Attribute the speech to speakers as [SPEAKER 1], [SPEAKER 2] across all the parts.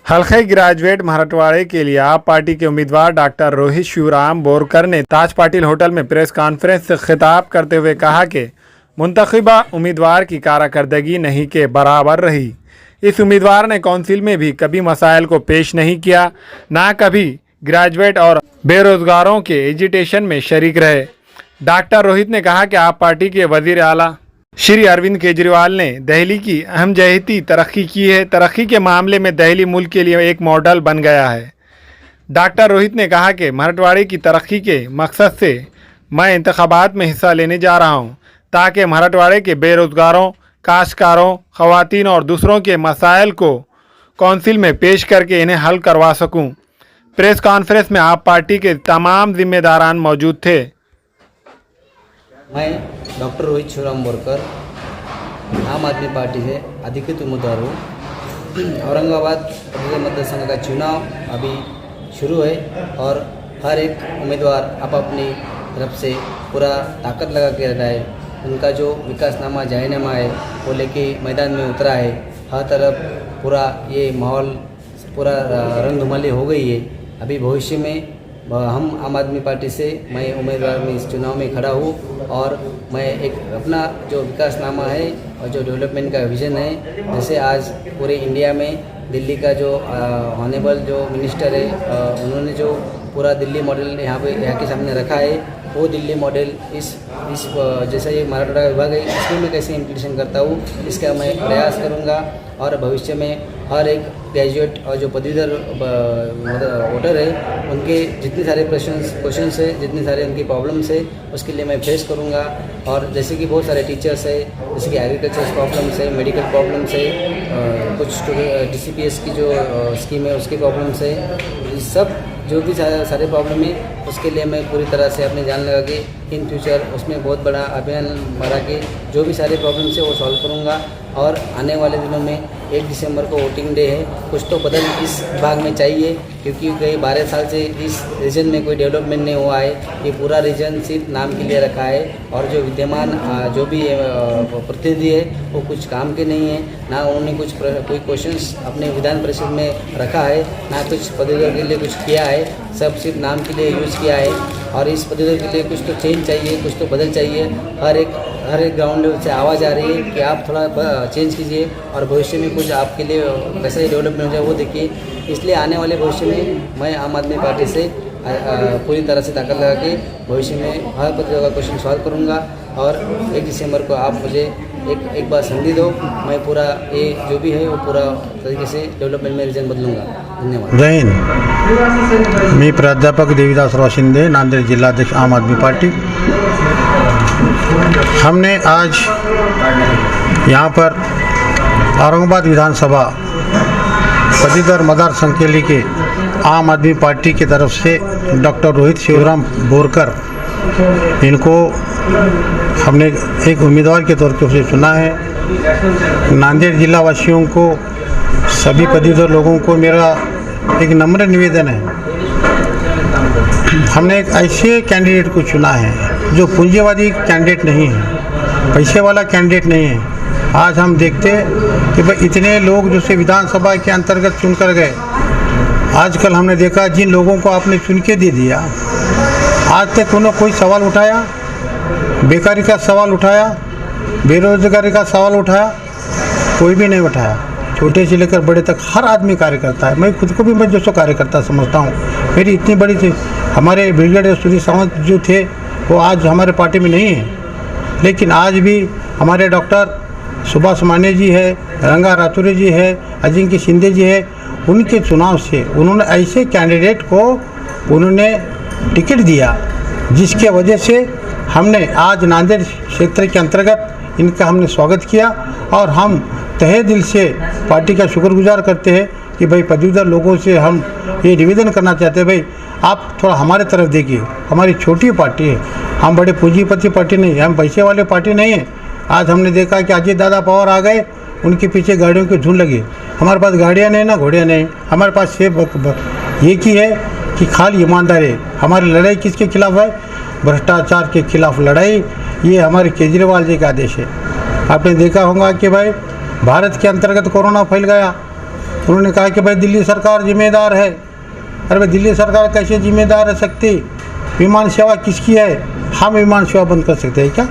[SPEAKER 1] हल्के ग्रेजुएट मराठवाड़े के लिए आप पार्टी के उम्मीदवार डॉक्टर रोहित शिवराम बोरकर ने ताज पाटिल होटल में प्रेस कॉन्फ्रेंस से खिताब करते हुए कहा कि मुंतखबा उम्मीदवार की कारकर्दगी नहीं के बराबर रही। इस उम्मीदवार ने काउंसिल में भी कभी मसाइल को पेश नहीं किया, ना कभी ग्रेजुएट और बेरोजगारों के एजिटेशन में शरीक रहे। डॉक्टर रोहित ने कहा कि आप पार्टी के वजीर आला श्री अरविंद केजरीवाल ने दिल्ली की अहमजहती तरक्की की है। तरक्की के मामले में दिल्ली मुल्क के लिए एक मॉडल बन गया है। डॉक्टर रोहित ने कहा कि मराठवाड़े की तरक्की के मकसद से मैं इंतखाबात में हिस्सा लेने जा रहा हूं, ताकि मराठवाड़े के बेरोजगारों, काश्तकारों, खवातीन और दूसरों के मसाइल को काउंसिल में पेश करके इन्हें हल करवा सकूं। प्रेस कॉन्फ्रेंस में आप पार्टी के तमाम जिम्मेदारान मौजूद थे।
[SPEAKER 2] मैं डॉक्टर रोहित शिवराम बोरकर आम आदमी पार्टी से अधिकृत उम्मीदवार हूँ। औरंगाबाद पदवीधर मतदार संघ का चुनाव अभी शुरू है और हर एक उम्मीदवार अपनी तरफ से पूरा ताकत लगा के रहा है। उनका जो विकासनामा जाहिरनामा है वो लेके मैदान में उतरा है। हर तरफ पूरा ये माहौल पूरा रंगधुमाली हो गई है। अभी भविष्य में हम आम आदमी पार्टी से मैं उम्मीदवार में इस चुनाव में खड़ा हूँ और मैं एक अपना जो विकासनामा है और जो डेवलपमेंट का विज़न है, जैसे आज पूरे इंडिया में दिल्ली का जो ऑनेबल जो मिनिस्टर है उन्होंने जो पूरा दिल्ली मॉडल यहाँ के सामने रखा है, वो दिल्ली मॉडल इस जैसा ये मराठवाड़ा विभाग है इसमें मैं कैसे इम्प्लीमेंट करता हूँ, इसका मैं प्रयास करूँगा। और भविष्य में हर एक ग्रेजुएट और जो पदवीधर वोटर है उनके जितने सारे क्वेश्चन है, जितने सारे उनकी प्रॉब्लम्स है, उसके लिए मैं फेस करूँगा। और जैसे कि बहुत सारे टीचर्स है, जैसे कि एग्रीकल्चर प्रॉब्लम्स है, मेडिकल प्रॉब्लम्स है, कुछ DCPS की जो स्कीम है उसकी प्रॉब्लम्स है, ये सब जो भी सारे प्रॉब्लम है उसके लिए मैं पूरी तरह से अपनी जान लगा के इन फ्यूचर उसमें बहुत बड़ा अभियान बढ़ा के जो भी सारे प्रॉब्लम्स है वो सॉल्व करूँगा। और आने वाले दिनों में 1 दिसंबर को वोटिंग डे है, कुछ तो बदल इस भाग में चाहिए, क्योंकि कई 12 साल से इस रीजन में कोई डेवलपमेंट नहीं हुआ है। ये पूरा रीजन सिर्फ नाम के लिए रखा है और जो विद्यमान जो भी प्रतिनिधि है वो कुछ काम के नहीं है, ना उन्होंने कोई क्वेश्चंस अपने विधान परिषद में रखा है, ना कुछ पदवीधर के लिए कुछ किया है, सब सिर्फ नाम के लिए यूज़ किया है। और इस पदवीधर के लिए कुछ तो चेंज चाहिए, कुछ तो बदल चाहिए। हर एक ग्राउंड लेवल से आवाज़ आ रही है कि आप थोड़ा चेंज कीजिए और भविष्य में कुछ आपके लिए कैसे डेवलपमेंट हो जाए वो देखिए। इसलिए आने वाले भविष्य में मैं आम आदमी पार्टी से पूरी तरह से ताकत लगा के भविष्य में हर पदवीधर का क्वेश्चन सॉल्व करूँगा। और 1 दिसंबर को आप मुझे एक बार संधि दो, मैं पूरा ये जो भी है वो पूरा तरीके से डेवलपमेंट में रीजन बदलूँगा। धन्यवाद।
[SPEAKER 3] जय हिंद। मी प्राध्यापक देवीदासराव शिंदे, नांदेड़ जिलाध्यक्ष आम आदमी पार्टी। हमने आज यहाँ पर औरंगाबाद विधानसभा पदवीधर मतदार संघ के लिए आम आदमी पार्टी की तरफ से डॉक्टर रोहित शिवराम बोरकर, इनको हमने एक उम्मीदवार के तौर पर चुना है। नांदेड़ जिला वासियों को, सभी पदवीधर लोगों को मेरा एक नम्र निवेदन है, हमने एक ऐसे कैंडिडेट को चुना है जो पूंजीवादी कैंडिडेट नहीं है, पैसे वाला कैंडिडेट नहीं है। आज हम देखते कि भाई इतने लोग जो से विधानसभा के अंतर्गत चुनकर गए, आजकल हमने देखा जिन लोगों को आपने चुन के दे दिया, आज तक उन्होंने कोई सवाल उठाया, बेकारी का सवाल उठाया, बेरोजगारी का सवाल उठाया, कोई भी नहीं उठाया। छोटे से लेकर बड़े तक हर आदमी कार्य करता है। मैं खुद को भी मैं जो कार्यकर्ता समझता हूँ। मेरी इतनी बड़ी थी, हमारे ब्रिगेडियर सूर्य सावंत जो थे वो आज हमारे पार्टी में नहीं है, लेकिन आज भी हमारे डॉक्टर सुभाष माने जी है, रंगा रातुरे जी है, अजिंक्य शिंदे जी है, उनके चुनाव से उन्होंने ऐसे कैंडिडेट को उन्होंने टिकट दिया, जिसके वजह से हमने आज नांदेड़ क्षेत्र के अंतर्गत इनका हमने स्वागत किया। और हम तहे दिल से पार्टी का शुक्रगुजार करते हैं कि भाई पदवीधर लोगों से हम ये निवेदन करना चाहते हैं, भाई आप थोड़ा हमारे तरफ देखिए। हमारी छोटी पार्टी है, हम बड़े पूंजीपति पार्टी नहीं है, हम पैसे वाले पार्टी नहीं है। आज हमने देखा कि अजीत दादा पवार आ गए, उनके पीछे गाड़ियों की झुंड लगी। हमारे पास गाड़ियाँ नहीं ना घोड़ियाँ नहीं, हमारे पास सिर्फ ये की है कि खाली ईमानदारी। हमारी लड़ाई किसके खिलाफ है? भ्रष्टाचार के खिलाफ लड़ाई। ये हमारे केजरीवाल जी का आदेश है। आपने देखा होगा कि भाई भारत के अंतर्गत कोरोना फैल गया, उन्होंने कहा कि भाई दिल्ली सरकार जिम्मेदार है। अरे भाई दिल्ली सरकार कैसे जिम्मेदार रह सकती? विमान सेवा किसकी है? हम विमान सेवा बंद कर सकते हैं क्या?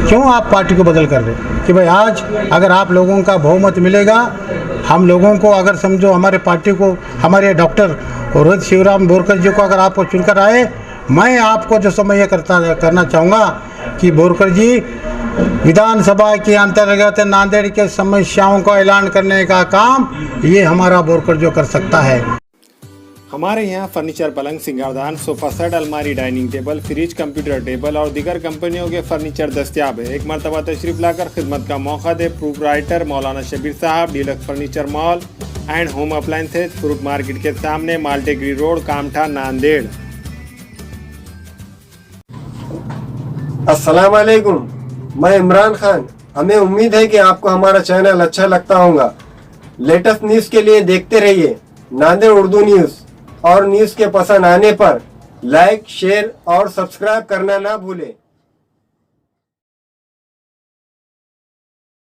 [SPEAKER 3] क्यों आप पार्टी को बदल कर रहे हैं कि भाई आज अगर आप लोगों का बहुमत मिलेगा, हम लोगों को अगर समझो हमारे पार्टी को, हमारे डॉक्टर रोहित शिवराम बोरकर जी को अगर आपको चुनकर आए, मैं आपको जो समय ये करना चाहूँगा कि बोरकर जी विधानसभा के अंतर्गत नांदेड़ के समस्याओं का ऐलान करने का काम ये हमारा बोरकर जो कर सकता है।
[SPEAKER 1] हमारे यहाँ फर्नीचर, पलंग, सिंगारदान, सोफा सेट, अलमारी, dining table, fridge, computer table और दीगर कंपनियों के फर्नीचर दस्तियाब है। एक मरतबा तशरीफ लाकर खिदमत का मौका दे। प्रोपराइटर मौलाना शबीर साहब, deluxe furniture mall and home appliances, fruit market के सामने, माल्टेगिरी रोड, कामठा, नांदेड़।
[SPEAKER 4] अस्सलाम वालेकुम, मैं इमरान खान। हमें उम्मीद है कि आपको हमारा चैनल अच्छा लगता होगा। लेटेस्ट न्यूज़ के लिए देखते रहिए नांदेड़ उर्दू न्यूज़, और न्यूज़ के पसंद आने पर लाइक, शेयर और सब्सक्राइब करना ना भूलें।